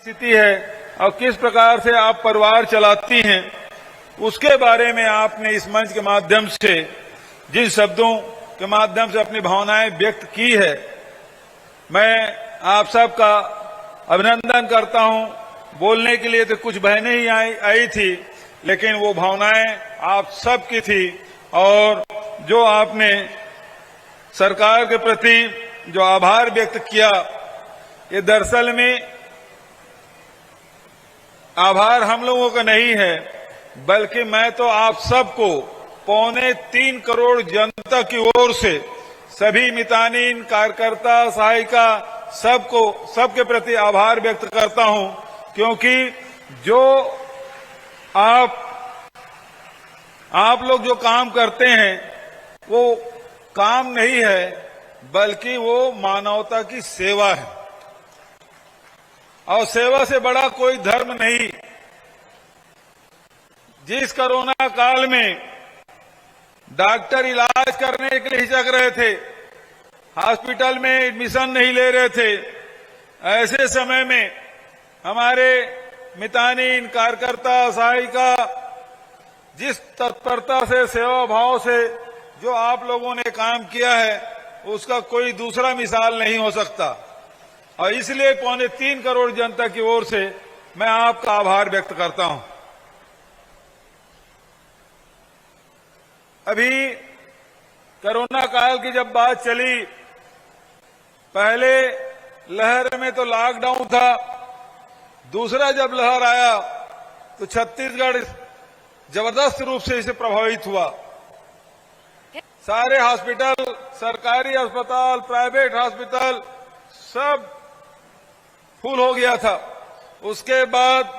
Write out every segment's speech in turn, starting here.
स्थिति है और किस प्रकार से आप परिवार चलाती हैं, उसके बारे में आपने इस मंच के माध्यम से जिन शब्दों के माध्यम से अपनी भावनाएं व्यक्त की है, मैं आप सबका अभिनंदन करता हूं। बोलने के लिए तो कुछ बहनें ही आई थी, लेकिन वो भावनाएं आप सबकी थी और जो आपने सरकार के प्रति जो आभार व्यक्त किया, ये दरअसल में आभार हम लोगों का नहीं है, बल्कि मैं तो आप सबको 2.25 करोड़ जनता की ओर से सभी मितानिन, कार्यकर्ता, सहायिका सबके प्रति आभार व्यक्त करता हूं, क्योंकि जो आप लोग जो काम करते हैं वो काम नहीं है, बल्कि वो मानवता की सेवा है और सेवा से बड़ा कोई धर्म नहीं। जिस कोरोना काल में डॉक्टर इलाज करने के लिए हिचक रहे थे, हॉस्पिटल में एडमिशन नहीं ले रहे थे, ऐसे समय में हमारे मितानिन, कार्यकर्ता, सहायिका जिस तत्परता से, सेवा भाव से जो आप लोगों ने काम किया है, उसका कोई दूसरा मिसाल नहीं हो सकता और इसलिए 2.25 करोड़ जनता की ओर से मैं आपका आभार व्यक्त करता हूं। अभी कोरोना काल की जब बात चली, पहले लहर में तो लॉकडाउन था, दूसरा जब लहर आया तो छत्तीसगढ़ जबरदस्त रूप से इसे प्रभावित हुआ। सारे हॉस्पिटल, सरकारी अस्पताल, प्राइवेट हॉस्पिटल सब फुल हो गया था। उसके बाद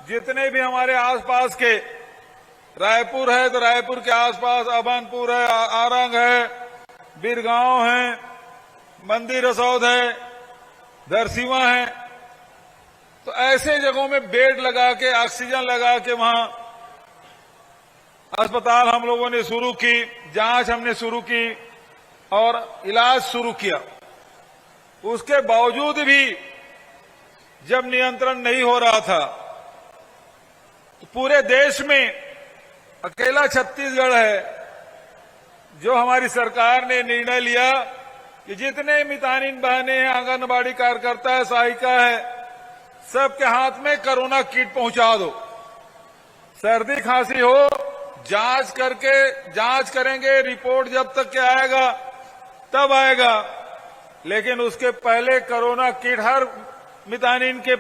जितने भी हमारे आसपास के, रायपुर है तो रायपुर के आसपास अभनपुर है, आरंग है, बिरगांव है, मंदिर रसौद है, दरसिवा है, तो ऐसे जगहों में बेड लगा के, ऑक्सीजन लगा के वहां अस्पताल हम लोगों ने शुरू की, जांच हमने शुरू की और इलाज शुरू किया। उसके बावजूद भी जब नियंत्रण नहीं हो रहा था तो पूरे देश में अकेला छत्तीसगढ़ है जो हमारी सरकार ने निर्णय लिया कि जितने मितानिन बहनें हैं, आंगनबाड़ी कार्यकर्ता है, सहायिका है, सबके हाथ में कोरोना किट पहुंचा दो। सर्दी खांसी हो, जांच करेंगे, रिपोर्ट जब तक के आएगा तब आएगा, लेकिन उसके पहले कोरोना किट हर मितानिन के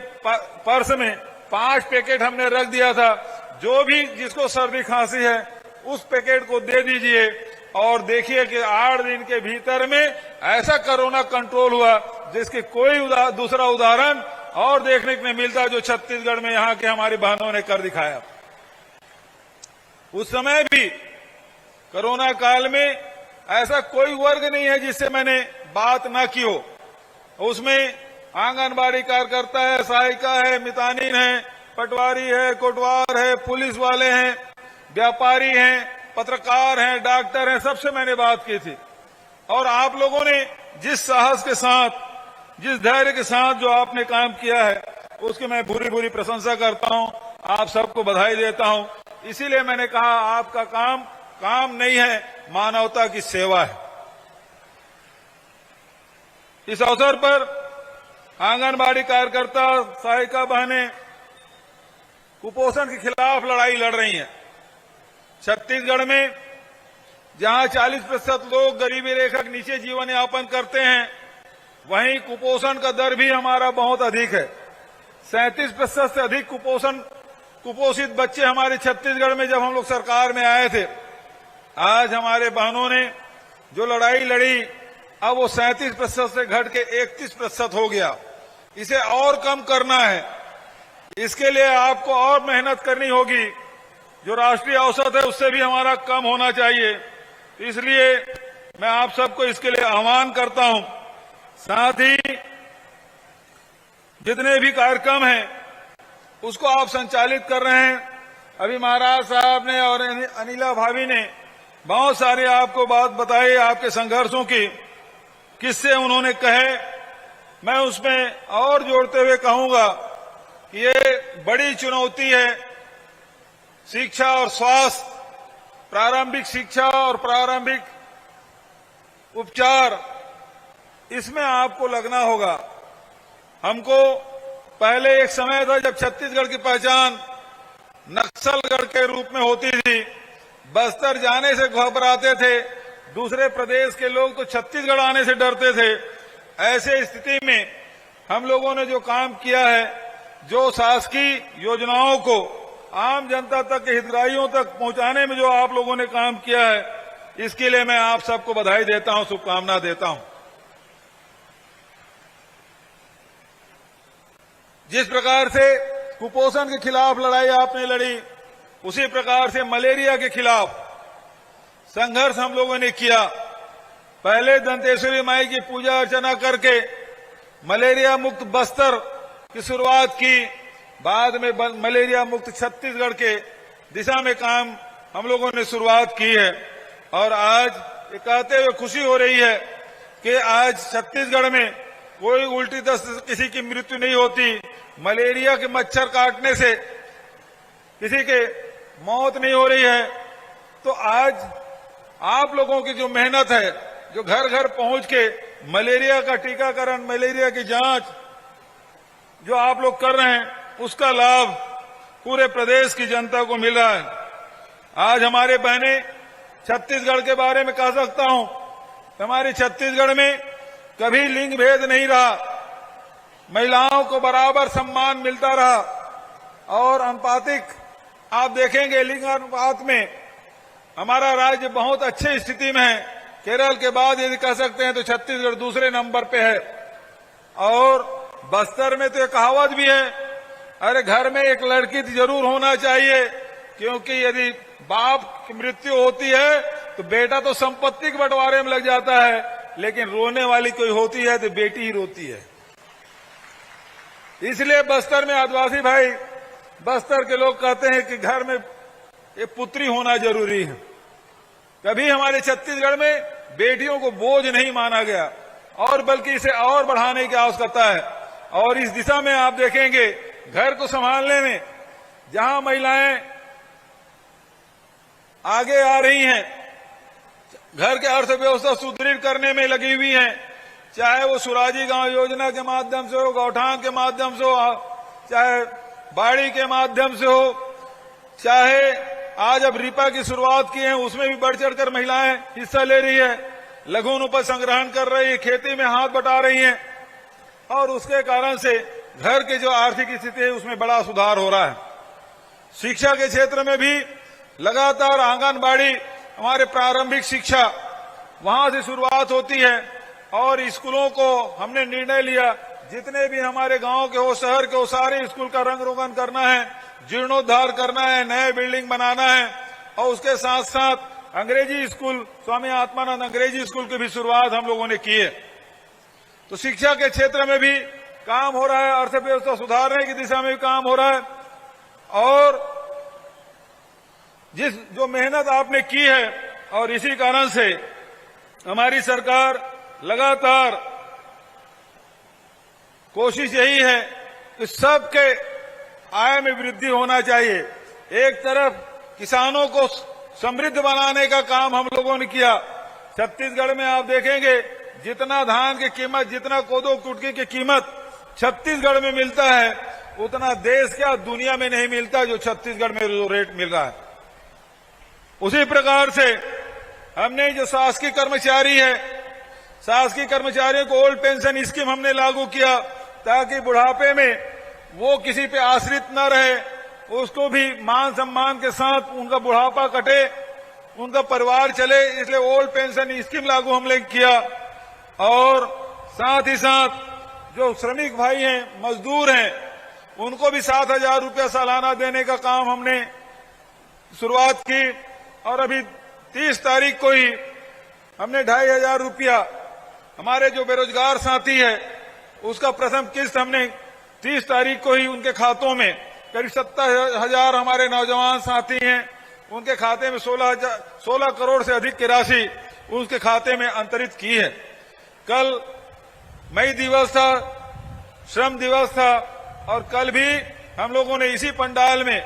पर्स में 5 पैकेट हमने रख दिया था। जो भी जिसको सर्दी खांसी है उस पैकेट को दे दीजिए और देखिए कि 8 दिन के भीतर में ऐसा कोरोना कंट्रोल हुआ जिसके कोई दूसरा उदाहरण और देखने को नहीं मिलता, जो छत्तीसगढ़ में यहां के हमारी बहनों ने कर दिखाया। उस समय भी कोरोना काल में ऐसा कोई वर्ग नहीं है जिससे मैंने बात न की हो। उसमें आंगनबाड़ी कार्यकर्ता है, सहायिका है, मितानिन है, पटवारी है, कोटवार है, पुलिस वाले हैं, व्यापारी हैं, पत्रकार हैं, डॉक्टर हैं, सबसे मैंने बात की थी। और आप लोगों ने जिस साहस के साथ, जिस धैर्य के साथ जो आपने काम किया है, उसकी मैं भूरी भूरी प्रशंसा करता हूं, आप सबको बधाई देता हूं। इसीलिए मैंने कहा आपका काम नहीं है, मानवता की सेवा है। इस अवसर पर आंगनबाड़ी कार्यकर्ता, सहायिका बहनें कुपोषण के खिलाफ लड़ाई लड़ रही हैं। छत्तीसगढ़ में जहां 40% लोग गरीबी रेखा के नीचे जीवन यापन करते हैं, वहीं कुपोषण का दर भी हमारा बहुत अधिक है। 37% से अधिक कुपोषित बच्चे हमारे छत्तीसगढ़ में जब हम लोग सरकार में आए थे। आज हमारे बहनों ने जो लड़ाई लड़ी, अब वो 37% से घट के 31% हो गया। इसे और कम करना है, इसके लिए आपको और मेहनत करनी होगी। जो राष्ट्रीय औसत है उससे भी हमारा कम होना चाहिए। इसलिए मैं आप सबको इसके लिए आह्वान करता हूं। साथ ही जितने भी कार्यक्रम हैं उसको आप संचालित कर रहे हैं। अभी महाराज साहब ने और अनिला भाभी ने बहुत सारे आपको बात बताई, आपके संघर्षों की किस्से उन्होंने कहे। मैं उसमें और जोड़ते हुए कहूंगा कि ये बड़ी चुनौती है। शिक्षा और स्वास्थ्य, प्रारंभिक शिक्षा और प्रारंभिक उपचार, इसमें आपको लगना होगा। हमको पहले एक समय था जब छत्तीसगढ़ की पहचान नक्सलगढ़ के रूप में होती थी। बस्तर जाने से घबराते थे, दूसरे प्रदेश के लोग तो छत्तीसगढ़ आने से डरते थे। ऐसे स्थिति में हम लोगों ने जो काम किया है, जो शासकीय योजनाओं को आम जनता तक के हितग्राहियों तक पहुंचाने में जो आप लोगों ने काम किया है, इसके लिए मैं आप सबको बधाई देता हूं, शुभकामना देता हूं। जिस प्रकार से कुपोषण के खिलाफ लड़ाई आपने लड़ी, उसी प्रकार से मलेरिया के खिलाफ संघर्ष हम लोगों ने किया। पहले दंतेश्वरी माई की पूजा अर्चना करके मलेरिया मुक्त बस्तर की शुरुआत की, बाद में मलेरिया मुक्त छत्तीसगढ़ के दिशा में काम हम लोगों ने शुरुआत की है। और आज ये कहते हुए खुशी हो रही है कि आज छत्तीसगढ़ में कोई उल्टी दस्त किसी की मृत्यु नहीं होती, मलेरिया के मच्छर काटने से किसी के मौत नहीं हो रही है। तो आज आप लोगों की जो मेहनत है, जो घर घर पहुंच के मलेरिया का टीकाकरण, मलेरिया की जांच जो आप लोग कर रहे हैं, उसका लाभ पूरे प्रदेश की जनता को मिल रहा है। आज हमारे बहने छत्तीसगढ़ के बारे में कह सकता हूं, हमारे छत्तीसगढ़ में कभी लिंग भेद नहीं रहा, महिलाओं को बराबर सम्मान मिलता रहा। और अनुपातिक आप देखेंगे लिंग अनुपात में हमारा राज्य बहुत अच्छी स्थिति में है। केरल के बाद यदि कह सकते हैं तो छत्तीसगढ़ दूसरे नंबर पे है। और बस्तर में तो एक कहावत भी है, अरे घर में एक लड़की जरूर होना चाहिए, क्योंकि यदि बाप की मृत्यु होती है तो बेटा तो संपत्ति के बंटवारे में लग जाता है, लेकिन रोने वाली कोई होती है तो बेटी ही रोती है। इसलिए बस्तर में आदिवासी भाई, बस्तर के लोग कहते हैं कि घर में एक पुत्री होना जरूरी है। कभी हमारे छत्तीसगढ़ में बेटियों को बोझ नहीं माना गया, और बल्कि इसे और बढ़ाने की आवश्यकता है। और इस दिशा में आप देखेंगे घर को संभालने में जहां महिलाएं आगे आ रही हैं, घर के अर्थव्यवस्था सुदृढ़ करने में लगी हुई हैं, चाहे वो सुराजी गांव योजना के माध्यम से हो, गौठान के माध्यम से हो, चाहे बाड़ी के माध्यम से हो, चाहे आज अब रिपा की शुरुआत की है, उसमें भी बढ़ चढ़कर महिलाएं हिस्सा ले रही है, लघु उपज संग्रहण कर रही है, खेती में हाथ बटा रही हैं, और उसके कारण से घर की जो आर्थिक स्थिति है उसमें बड़ा सुधार हो रहा है। शिक्षा के क्षेत्र में भी लगातार आंगनबाड़ी, हमारे प्रारंभिक शिक्षा वहां से शुरुआत होती है। और स्कूलों को हमने निर्णय लिया, जितने भी हमारे गांव के हो, शहर के हो, सारे स्कूल का रंग रोगन करना है, जीर्णोद्धार करना है, नए बिल्डिंग बनाना है। और उसके साथ साथ अंग्रेजी स्कूल, स्वामी आत्मानंद अंग्रेजी स्कूल की भी शुरुआत हम लोगों ने की है। तो शिक्षा के क्षेत्र में भी काम हो रहा है, अर्थव्यवस्था सुधारने की दिशा में भी काम हो रहा है। और जो मेहनत आपने की है, और इसी कारण से हमारी सरकार लगातार कोशिश यही है कि सबके आय में वृद्धि होना चाहिए। एक तरफ किसानों को समृद्ध बनाने का काम हम लोगों ने किया। छत्तीसगढ़ में आप देखेंगे जितना धान की कीमत, जितना कोदो कुटकी की कीमत छत्तीसगढ़ में मिलता है, उतना देश क्या दुनिया में नहीं मिलता जो छत्तीसगढ़ में जो रेट मिल रहा है। उसी प्रकार से हमने जो शासकीय कर्मचारी है, शासकीय कर्मचारियों को ओल्ड पेंशन स्कीम हमने लागू किया, ताकि बुढ़ापे में वो किसी पे आश्रित न रहे, उसको भी मान सम्मान के साथ उनका बुढ़ापा कटे, उनका परिवार चले। इसलिए ओल्ड पेंशन स्कीम लागू हमने किया। और साथ ही साथ जो श्रमिक भाई हैं, मजदूर हैं, उनको भी 7,000 रुपया सालाना देने का काम हमने शुरुआत की। और अभी 30 तारीख को ही हमने 2,500 रुपया हमारे जो बेरोजगार साथी है उसका प्रथम किस्त हमने 30 तारीख को ही उनके खातों में, करीब 70,000 हमारे नौजवान साथी हैं, उनके खाते में 16 करोड़ से अधिक की राशि उसके खाते में अंतरित की है। कल मई दिवस था, श्रम दिवस था, और कल भी हम लोगों ने इसी पंडाल में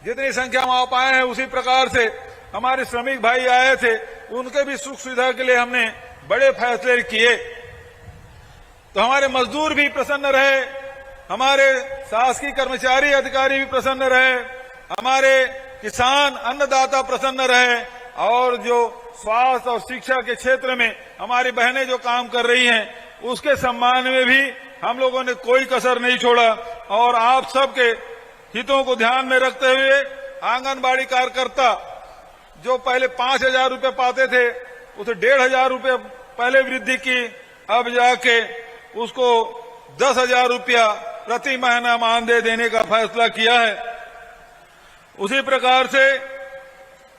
जितनी संख्या में आप आए हैं उसी प्रकार से हमारे श्रमिक भाई आए थे, उनके भी सुख सुविधा के लिए हमने बड़े फैसले किए। तो हमारे मजदूर भी प्रसन्न रहे, हमारे शासकीय कर्मचारी अधिकारी भी प्रसन्न रहे, हमारे किसान अन्नदाता प्रसन्न रहे, और जो स्वास्थ्य और शिक्षा के क्षेत्र में हमारी बहनें जो काम कर रही हैं उसके सम्मान में भी हम लोगों ने कोई कसर नहीं छोड़ा। और आप सबके हितों को ध्यान में रखते हुए आंगनबाड़ी कार्यकर्ता जो पहले 5,000 रुपये पाते थे उसे 1,500 रुपये पहले वृद्धि की, अब जाके उसको 10,000 रुपया प्रति महीना मानदेय देने का फैसला किया है। उसी प्रकार से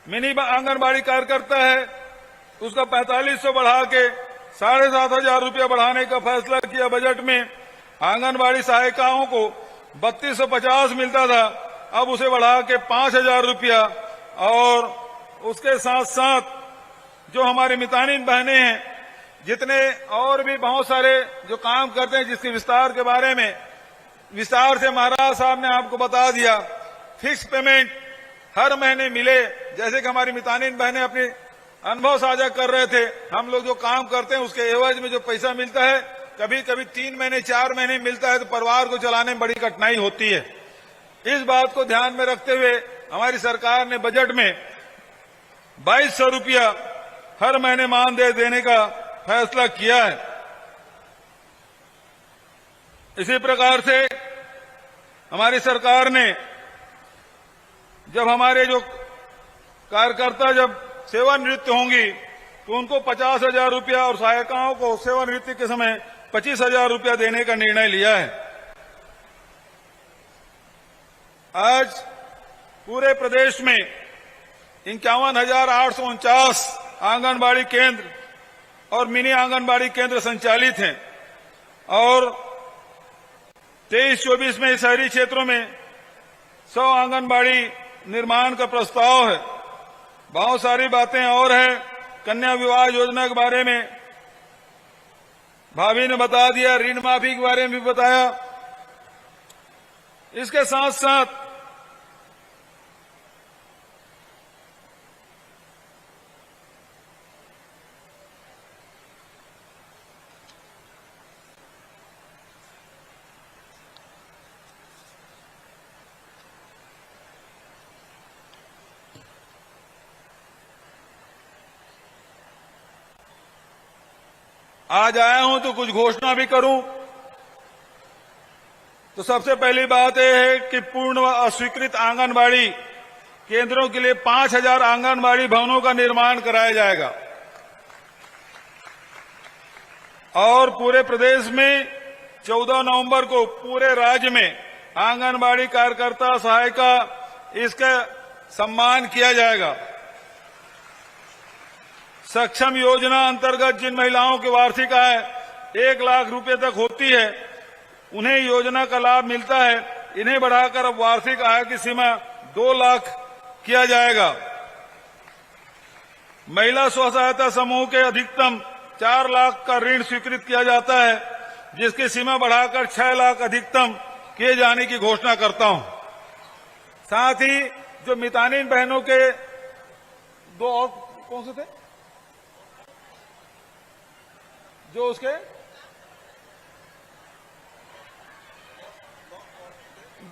मिनी आंगनबाड़ी कार्यकर्ता है उसका 4500 बढ़ा के 7,500 रुपया बढ़ाने का फैसला किया। बजट में आंगनबाड़ी सहायिकाओं को 3250 मिलता था, अब उसे बढ़ा के 5,000 रुपया। और उसके साथ साथ जो हमारी मितानिन बहनें हैं, जितने और भी बहुत सारे जो काम करते हैं, जिसके विस्तार के बारे में विस्तार से महाराज साहब ने आपको बता दिया, फिक्स पेमेंट हर महीने मिले। जैसे कि हमारी मितानिन बहनें अपने अनुभव साझा कर रहे थे, हम लोग जो काम करते हैं उसके एवज में जो पैसा मिलता है कभी कभी 3 महीने 4 महीने मिलता है, तो परिवार को चलाने में बड़ी कठिनाई होती है। इस बात को ध्यान में रखते हुए हमारी सरकार ने बजट में 2200 रुपया हर महीने मानदेय देने का फैसला किया है। इसी प्रकार से हमारी सरकार ने जब हमारे जो कार्यकर्ता जब सेवानिवृत्त होंगी तो उनको 50,000 रुपया और सहायिकाओं को सेवानिवृत्ति के समय 25,000 रुपया देने का निर्णय लिया है। आज पूरे प्रदेश में 51,849 आंगनबाड़ी केंद्र और मिनी आंगनबाड़ी केंद्र संचालित हैं, और 23-24 में शहरी क्षेत्रों में 100 आंगनबाड़ी निर्माण का प्रस्ताव है। बहुत सारी बातें और हैं। कन्या विवाह योजना के बारे में भाभी ने बता दिया, ऋण माफी के बारे में भी बताया। इसके साथ साथ आज आया हूं तो कुछ घोषणा भी करूं। तो सबसे पहली बात यह है कि पूर्ण व अस्वीकृत आंगनबाड़ी केंद्रों के लिए 5,000 आंगनबाड़ी भवनों का निर्माण कराया जाएगा, और पूरे प्रदेश में 14 नवंबर को पूरे राज्य में आंगनबाड़ी कार्यकर्ता सहायिका इसका सम्मान किया जाएगा। सक्षम योजना अंतर्गत जिन महिलाओं की वार्षिक आय 1 लाख रुपए तक होती है उन्हें योजना का लाभ मिलता है। इन्हें बढ़ाकर अब वार्षिक आय की सीमा 2 लाख किया जाएगा। महिला स्व सहायता समूह के अधिकतम 4 लाख का ऋण स्वीकृत किया जाता है, जिसकी सीमा बढ़ाकर 6 लाख अधिकतम किए जाने की घोषणा करता हूं। साथ ही जो मितानिन बहनों के 2 और कौन से थे जो उसके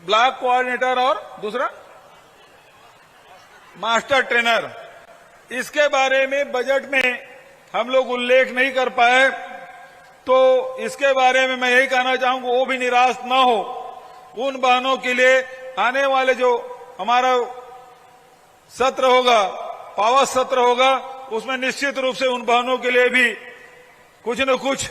ब्लॉक कोऑर्डिनेटर और दूसरा मास्टर ट्रेनर, इसके बारे में बजट में हम लोग उल्लेख नहीं कर पाए, तो इसके बारे में मैं यही कहना चाहूंगा वो भी निराश न हो। उन बहनों के लिए आने वाले जो हमारा सत्र होगा, पावर सत्र होगा, उसमें निश्चित रूप से उन बहनों के लिए भी कुछ न कुछ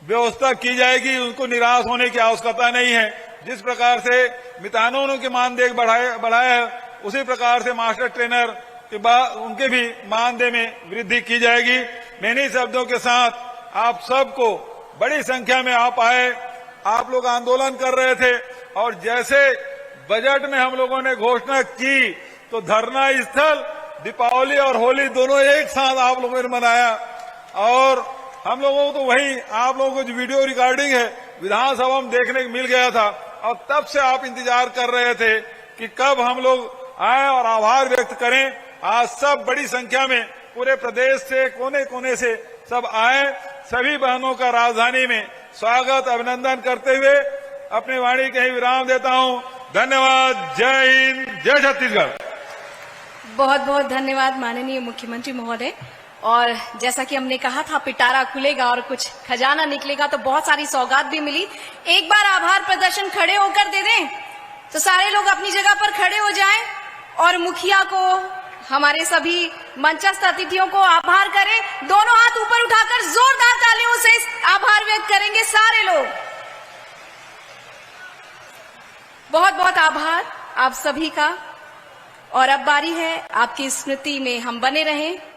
व्यवस्था की जाएगी। उनको निराश होने की आवश्यकता नहीं है। जिस प्रकार से मितानों के मानदेय बढ़ाया है, उसी प्रकार से मास्टर ट्रेनर के बाद उनके भी मानदेय में वृद्धि की जाएगी। मैं इन्हीं शब्दों के साथ आप सबको, बड़ी संख्या में आप आए, आप लोग आंदोलन कर रहे थे, और जैसे बजट में हम लोगों ने घोषणा की तो धरना स्थल दीपावली और होली दोनों एक साथ आप लोगों ने मनाया। और हम लोगों को तो वही आप लोगों को जो वीडियो रिकॉर्डिंग है विधानसभा में देखने को मिल गया था, और तब से आप इंतजार कर रहे थे कि कब हम लोग आए और आभार व्यक्त करें। आज सब बड़ी संख्या में पूरे प्रदेश से कोने कोने से सब आए। सभी बहनों का राजधानी में स्वागत अभिनंदन करते हुए अपनी वाणी के ही विराम देता हूं। धन्यवाद। जय हिंद, जय छत्तीसगढ़। बहुत बहुत धन्यवाद माननीय मुख्यमंत्री महोदय। और जैसा कि हमने कहा था पिटारा खुलेगा और कुछ खजाना निकलेगा, तो बहुत सारी सौगात भी मिली। एक बार आभार प्रदर्शन खड़े होकर दे दें तो सारे लोग अपनी जगह पर खड़े हो जाएं और मुखिया को, हमारे सभी मंचस्थ अतिथियों को आभार करें। दोनों हाथ ऊपर उठाकर जोरदार तालियों से आभार व्यक्त करेंगे सारे लोग। बहुत बहुत आभार आप सभी का। और अब बारी है आपकी स्मृति में हम बने रहें।